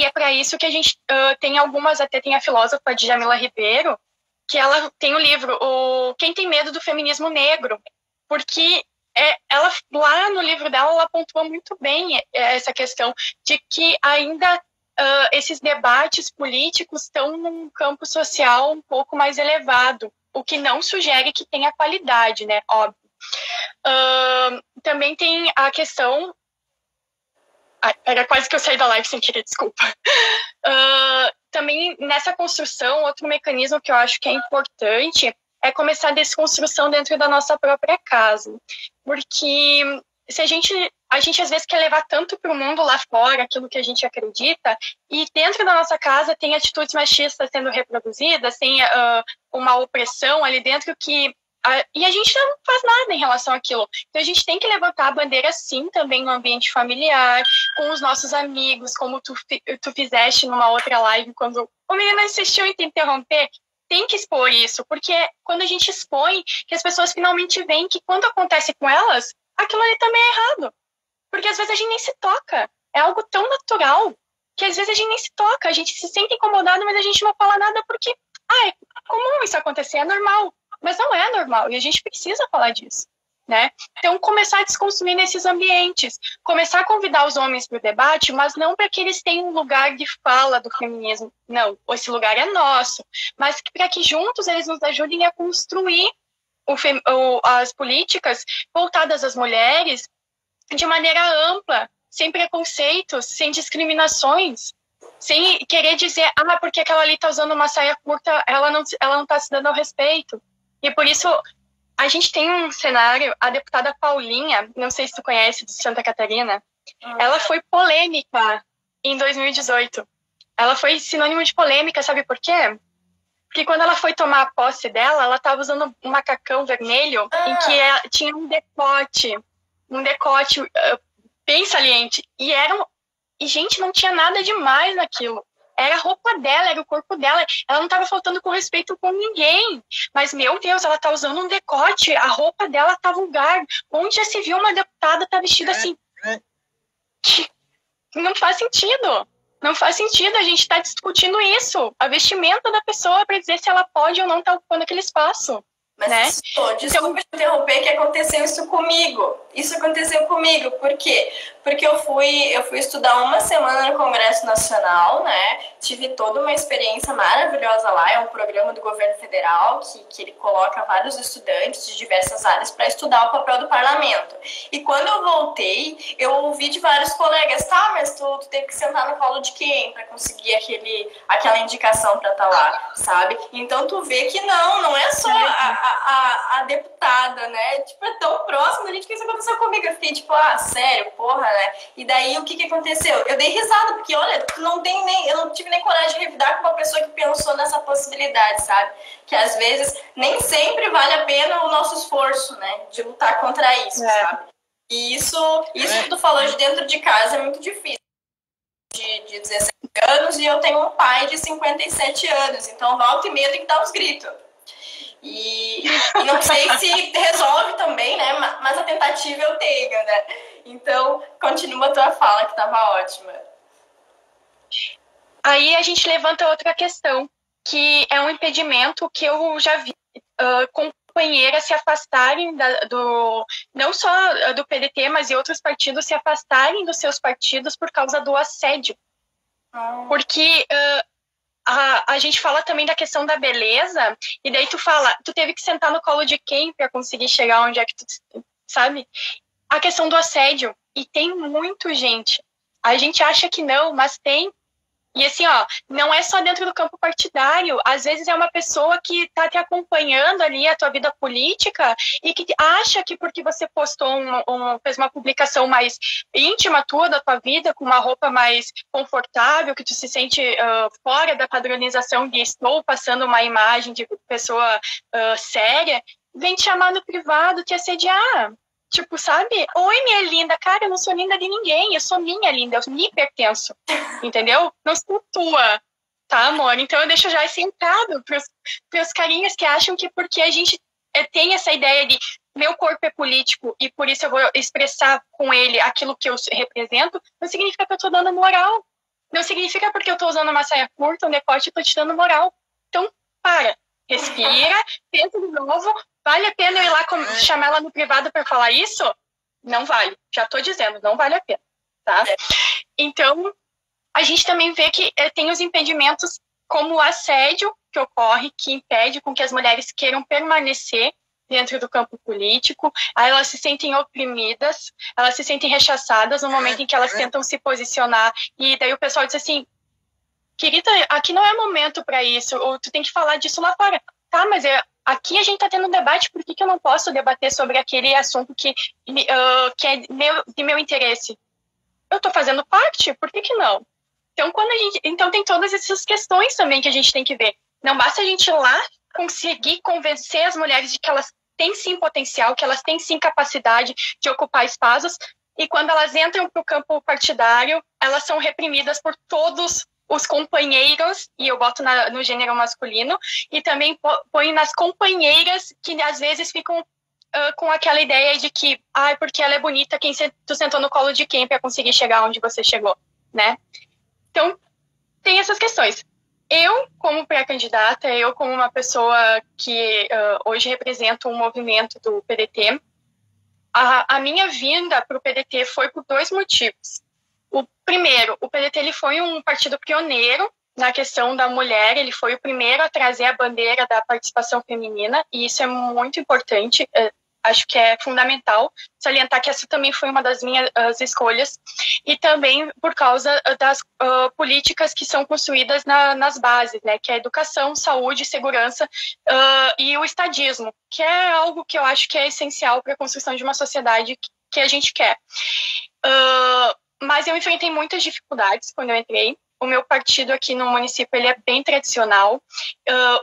é para isso que a gente tem algumas, até tem a filósofa Djamila Ribeiro, que ela tem o livro Quem Tem Medo do Feminismo Negro, porque ela, lá no livro dela, ela pontua muito bem essa questão de que ainda esses debates políticos estão num campo social um pouco mais elevado, o que não sugere que tenha qualidade, né? Óbvio. Também tem a questão... era quase que eu saí da live sem querer, desculpa. Também nessa construção, outro mecanismo que eu acho que é importante é começar a desconstrução dentro da nossa própria casa. Porque se a gente às vezes quer levar tanto para o mundo lá fora aquilo que a gente acredita, e dentro da nossa casa tem atitudes machistas sendo reproduzidas, tem uma opressão ali dentro e a gente não faz nada em relação àquilo. Então a gente tem que levantar a bandeira sim também no ambiente familiar, com os nossos amigos, como tu fizeste numa outra live, quando o menino insistiu em te interromper. Tem que expor isso, porque quando a gente expõe, que as pessoas finalmente veem que quando acontece com elas, aquilo ali também é errado. Porque às vezes a gente nem se toca. É algo tão natural. que às vezes a gente nem se toca, a gente se sente incomodado, mas a gente não fala nada porque, é comum isso acontecer, é normal. Mas não é normal, e a gente precisa falar disso, né? Então, começar a desconstruir nesses ambientes, começar a convidar os homens para o debate, mas não para que eles tenham um lugar de fala do feminismo. Não, esse lugar é nosso, mas para que juntos eles nos ajudem a construir as políticas voltadas às mulheres de maneira ampla, sem preconceitos, sem discriminações, sem querer dizer, porque aquela ali está usando uma saia curta, ela não está se dando ao respeito. E por isso, a gente tem um cenário, a deputada Paulinha, não sei se tu conhece, de Santa Catarina, ela foi polêmica em 2018. Ela foi sinônimo de polêmica, sabe por quê? Porque quando ela foi tomar a posse dela, ela estava usando um macacão vermelho em que tinha um decote bem saliente. E gente, não tinha nada demais naquilo. Era a roupa dela, era o corpo dela. Ela não estava faltando com respeito com ninguém. Mas, meu Deus, ela tá usando um decote. A roupa dela tá vulgar. Onde já se viu uma deputada tá vestida assim? Não faz sentido. Não faz sentido. A gente tá discutindo isso. A vestimenta da pessoa para dizer se ela pode ou não tá ocupando aquele espaço. Mas, né? Desculpa te interromper, que aconteceu isso comigo. Isso aconteceu comigo. Por quê? Porque eu fui estudar uma semana no Congresso Nacional, né? Tive toda uma experiência maravilhosa lá. É um programa do governo federal que ele coloca vários estudantes de diversas áreas para estudar o papel do parlamento. E quando eu voltei, eu ouvi de vários colegas, mas tu teve que sentar no colo de quem para conseguir aquela indicação para estar lá, sabe? Então tu vê que não é só a deputada, né? Tipo, é tão próximo da gente que isso aconteceu comigo. Eu fiquei tipo, sério, porra, né? E daí o que aconteceu? Eu dei risada, porque olha, eu não tive nem coragem de revidar com uma pessoa que pensou nessa possibilidade, sabe? Que às vezes nem sempre vale a pena o nosso esforço, né? De lutar contra isso, sabe? E isso que tu falou de dentro de casa é muito difícil. De 17 anos, e eu tenho um pai de 57 anos, então volta e meia tem que dar uns gritos. E não sei se resolve também, né? Mas a tentativa eu tenho, né? Então, continua a tua fala, que estava ótima. Aí a gente levanta outra questão, que é um impedimento que eu já vi companheiras se afastarem não só do PDT, mas de outros partidos se afastarem dos seus partidos por causa do assédio. Porque a gente fala também da questão da beleza, e daí tu teve que sentar no colo de quem para conseguir chegar onde é que tu, sabe? A questão do assédio, e tem muito, gente. A gente acha que não, mas tem. E assim, não é só dentro do campo partidário, às vezes é uma pessoa que está te acompanhando ali a tua vida política e que acha que porque você postou fez uma publicação mais íntima tua da tua vida, com uma roupa mais confortável, que tu se sente fora da padronização de estou passando uma imagem de pessoa séria, vem te chamar no privado, te assediar. Tipo, sabe? Oi, minha linda. Cara, eu não sou linda de ninguém. Eu sou minha linda. Eu me pertenço. Entendeu? Não sou tua. Tá, amor? Então eu deixo já esse recado pros carinhas que acham que porque a gente tem essa ideia de meu corpo é político e por isso eu vou expressar com ele aquilo que eu represento, não significa que eu tô dando moral. Não significa porque eu tô usando uma saia curta, um decote, eu tô te dando moral. Então, respira, pensa de novo. Vale a pena eu ir lá chamar ela no privado para falar isso? Não vale. Já estou dizendo, não vale a pena. Tá? Então, a gente também vê que tem os impedimentos como o assédio que ocorre, que impede com que as mulheres queiram permanecer dentro do campo político. Aí elas se sentem oprimidas, elas se sentem rechaçadas no momento em que elas tentam se posicionar. E daí o pessoal diz assim, querida, aqui não é momento para isso, ou tu tem que falar disso lá fora. Tá, mas aqui a gente está tendo um debate, por que eu não posso debater sobre aquele assunto que é de meu interesse? Eu estou fazendo parte, por que não? Então tem todas essas questões também que a gente tem que ver. Não basta a gente ir lá conseguir convencer as mulheres de que elas têm sim potencial, que elas têm sim capacidade de ocupar espaços, e quando elas entram para o campo partidário, elas são reprimidas por todos os companheiros, e eu boto no gênero masculino, e também põe nas companheiras que às vezes ficam com aquela ideia de que, porque ela é bonita, tu sentou no colo de quem para conseguir chegar onde você chegou, né? Então, tem essas questões. Eu, como pré-candidata, eu como uma pessoa que hoje represento um movimento do PDT, a minha vinda para o PDT foi por 2 motivos. O primeiro, o PDT ele foi um partido pioneiro na questão da mulher, ele foi o primeiro a trazer a bandeira da participação feminina, e isso é muito importante. Acho que é fundamental salientar que essa também foi uma das minhas escolhas, e também por causa das políticas que são construídas nas bases, né, que é a educação, saúde, segurança e o estadismo, que é algo que eu acho que é essencial para a construção de uma sociedade que a gente quer. Mas eu enfrentei muitas dificuldades quando eu entrei. O meu partido aqui no município ele é bem tradicional.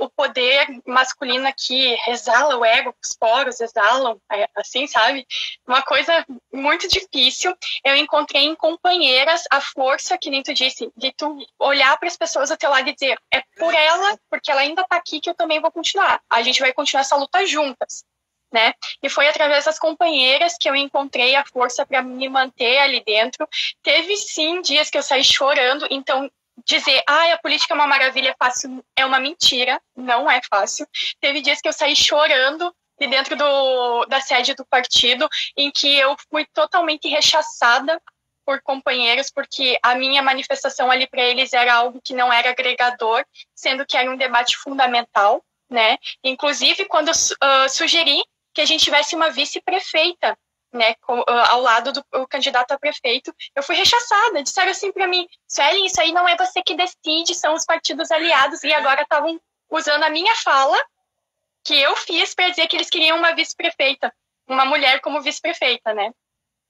O poder masculino aqui exala o ego, os poros exalam, assim, sabe? Uma coisa muito difícil. Eu encontrei em companheiras a força, que nem tu disse, de tu olhar para as pessoas ao teu lado e dizer, é por ela, porque ela ainda está aqui, que eu também vou continuar. A gente vai continuar essa luta juntas. Né? E foi através das companheiras que eu encontrei a força para me manter ali dentro. Teve sim dias que eu saí chorando, então dizer, a política é uma maravilha, é fácil, é uma mentira, não é fácil. Teve dias que eu saí chorando de dentro da sede do partido, em que eu fui totalmente rechaçada por companheiros, porque a minha manifestação ali para eles era algo que não era agregador, sendo que era um debate fundamental, né? Inclusive, quando eu sugeri que a gente tivesse uma vice-prefeita, né, ao lado do candidato a prefeito, eu fui rechaçada. Disseram assim para mim, Sueli, isso aí não é você que decide, são os partidos aliados, e agora estavam usando a minha fala, que eu fiz, para dizer que eles queriam uma vice-prefeita, uma mulher como vice-prefeita, né.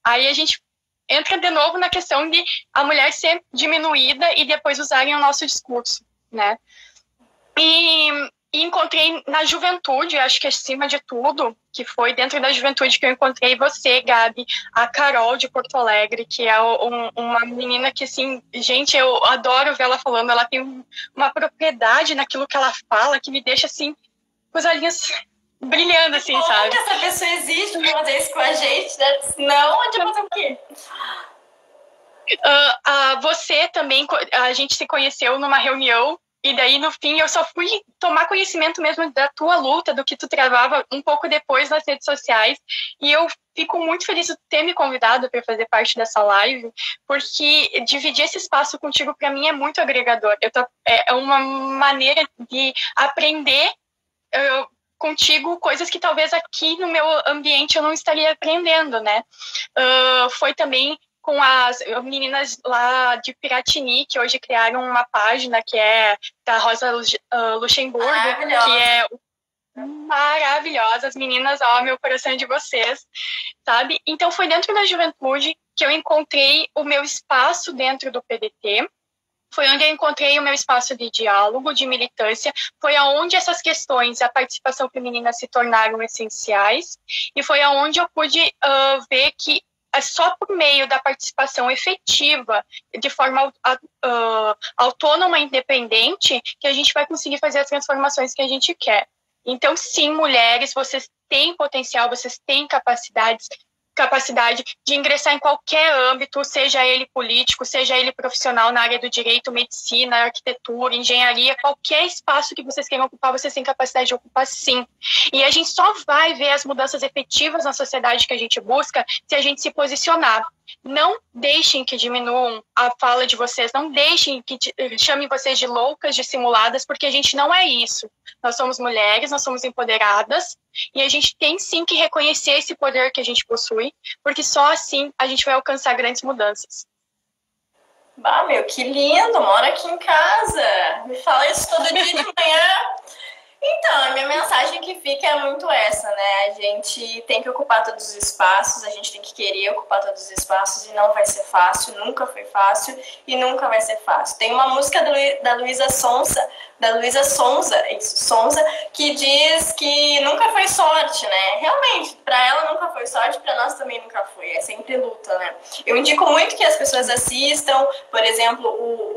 Aí a gente entra de novo na questão de a mulher ser diminuída e depois usarem o nosso discurso, né. E encontrei na juventude, acho que acima de tudo, que foi dentro da juventude que eu encontrei você, Gabi, a Carol de Porto Alegre, que é uma menina que, assim, gente, eu adoro ver ela falando, ela tem uma propriedade naquilo que ela fala, que me deixa, assim, com os olhinhos brilhando, assim, sabe? Que essa pessoa existe pra fazer isso com a gente, né? Não, onde fazer o quê? Você também, a gente se conheceu numa reunião, e daí, no fim, eu só fui tomar conhecimento mesmo da tua luta, do que tu travava um pouco depois nas redes sociais. E eu fico muito feliz de ter me convidado para fazer parte dessa live, porque dividir esse espaço contigo, para mim, é muito agregador. É uma maneira de aprender contigo coisas que talvez aqui no meu ambiente eu não estaria aprendendo, né? Foi também com as meninas lá de Piratini, que hoje criaram uma página que é da Rosa Luxemburgo, que é maravilhosa. As meninas, meu coração é de vocês, sabe? Então foi dentro da juventude que eu encontrei o meu espaço dentro do PDT, foi onde eu encontrei o meu espaço de diálogo, de militância, foi aonde essas questões, a participação feminina se tornaram essenciais, e foi aonde eu pude ver que é só por meio da participação efetiva, de forma autônoma e independente, que a gente vai conseguir fazer as transformações que a gente quer. Então, sim, mulheres, vocês têm potencial, vocês têm capacidade de ingressar em qualquer âmbito, seja ele político, seja ele profissional na área do direito, medicina, arquitetura, engenharia, qualquer espaço que vocês queiram ocupar, vocês têm capacidade de ocupar, sim. E a gente só vai ver as mudanças efetivas na sociedade que a gente busca se a gente se posicionar. Não deixem que diminuam a fala de vocês, não deixem que chamem vocês de loucas, de simuladas, porque a gente não é isso. Nós somos mulheres, nós somos empoderadas, e a gente tem sim que reconhecer esse poder que a gente possui, porque só assim a gente vai alcançar grandes mudanças. Bah, meu, que lindo, mora aqui em casa, me fala isso todo dia de manhã. Então, a minha mensagem que fica é muito essa, né? A gente tem que ocupar todos os espaços, a gente tem que querer ocupar todos os espaços, e não vai ser fácil, nunca foi fácil e nunca vai ser fácil. Tem uma música da Luísa Sonza, que diz que nunca foi sorte, né? Realmente, pra ela nunca foi sorte, pra nós também nunca foi, é sempre luta, né? Eu indico muito que as pessoas assistam, por exemplo,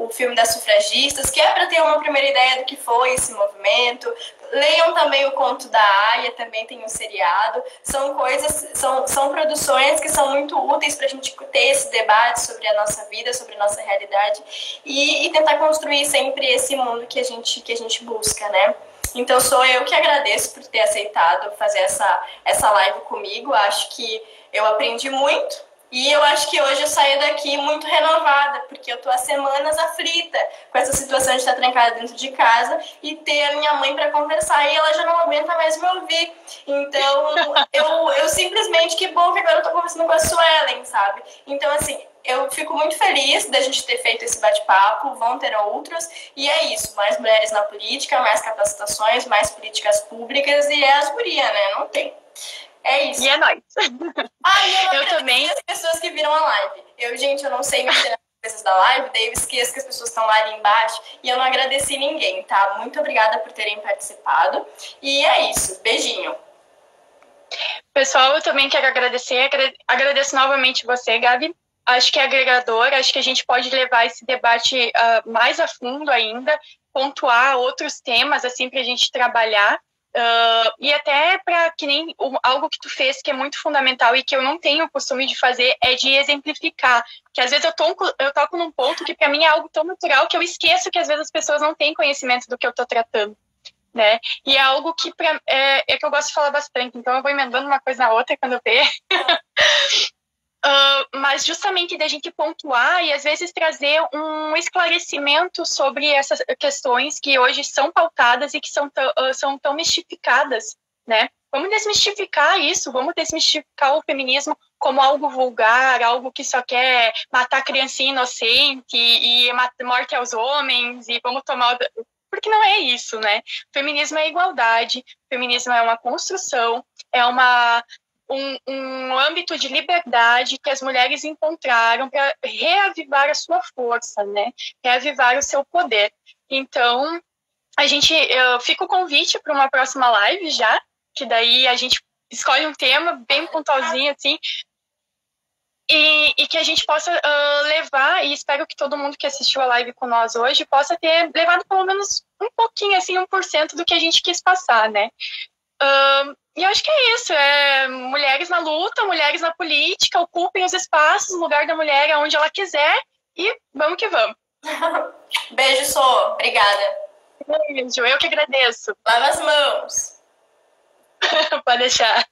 o filme das sufragistas, que é pra ter uma primeira ideia do que foi esse movimento, Leiam também o Conto da Aia, também tem um seriado. São coisas, são produções que são muito úteis para a gente ter esse debate sobre a nossa vida, sobre a nossa realidade e tentar construir sempre esse mundo que a gente busca, né? Então sou eu que agradeço por ter aceitado fazer essa live comigo. Acho que eu aprendi muito. E eu acho que hoje eu saio daqui muito renovada, porque eu tô há semanas aflita com essa situação de estar trancada dentro de casa e ter a minha mãe para conversar e ela já não aguenta mais me ouvir. Então, eu simplesmente, que bom que agora eu tô conversando com a Suelen, sabe? Então, assim, eu fico muito feliz da gente ter feito esse bate-papo, vão ter outros, e é isso, mais mulheres na política, mais capacitações, mais políticas públicas, e é as gurias, né? Não tem. É isso. E é nóis. Eu também. As pessoas que viram a live. Gente, eu não sei mexer nas coisas da live, daí eu esqueço que as pessoas estão lá ali embaixo e eu não agradeci ninguém, tá? Muito obrigada por terem participado. E é isso. Beijinho. Pessoal, eu também quero agradecer. Agradeço novamente você, Gabi. Acho que é agregador, acho que a gente pode levar esse debate mais a fundo ainda, pontuar outros temas, assim, para a gente trabalhar. E até para que nem algo que tu fez que é muito fundamental e que eu não tenho o costume de fazer é de exemplificar, que às vezes eu toco num ponto que para mim é algo tão natural que eu esqueço que às vezes as pessoas não têm conhecimento do que eu estou tratando, né? E é algo que é que eu gosto de falar bastante, então eu vou emendando uma coisa na outra quando eu ver. Mas justamente da gente pontuar e às vezes trazer um esclarecimento sobre essas questões que hoje são pautadas e que são tão mistificadas, né? Vamos desmistificar isso, vamos desmistificar o feminismo como algo vulgar, algo que só quer matar criancinha inocente e morte aos homens e vamos tomar... Porque não é isso, né? O feminismo é igualdade, o feminismo é uma construção, é um âmbito de liberdade que as mulheres encontraram para reavivar a sua força, né? Reavivar o seu poder. Então, fica o convite para uma próxima live já, que daí a gente escolhe um tema bem pontualzinho, assim, e que a gente possa levar, e espero que todo mundo que assistiu a live com nós hoje possa ter levado pelo menos um pouquinho, assim, 1% do que a gente quis passar, né? E eu acho que é isso, mulheres na luta, mulheres na política, ocupem os espaços, o lugar da mulher é onde ela quiser e vamos que vamos. Beijo, Sô. Obrigada. Beijo, eu que agradeço. Lava as mãos. Pode deixar.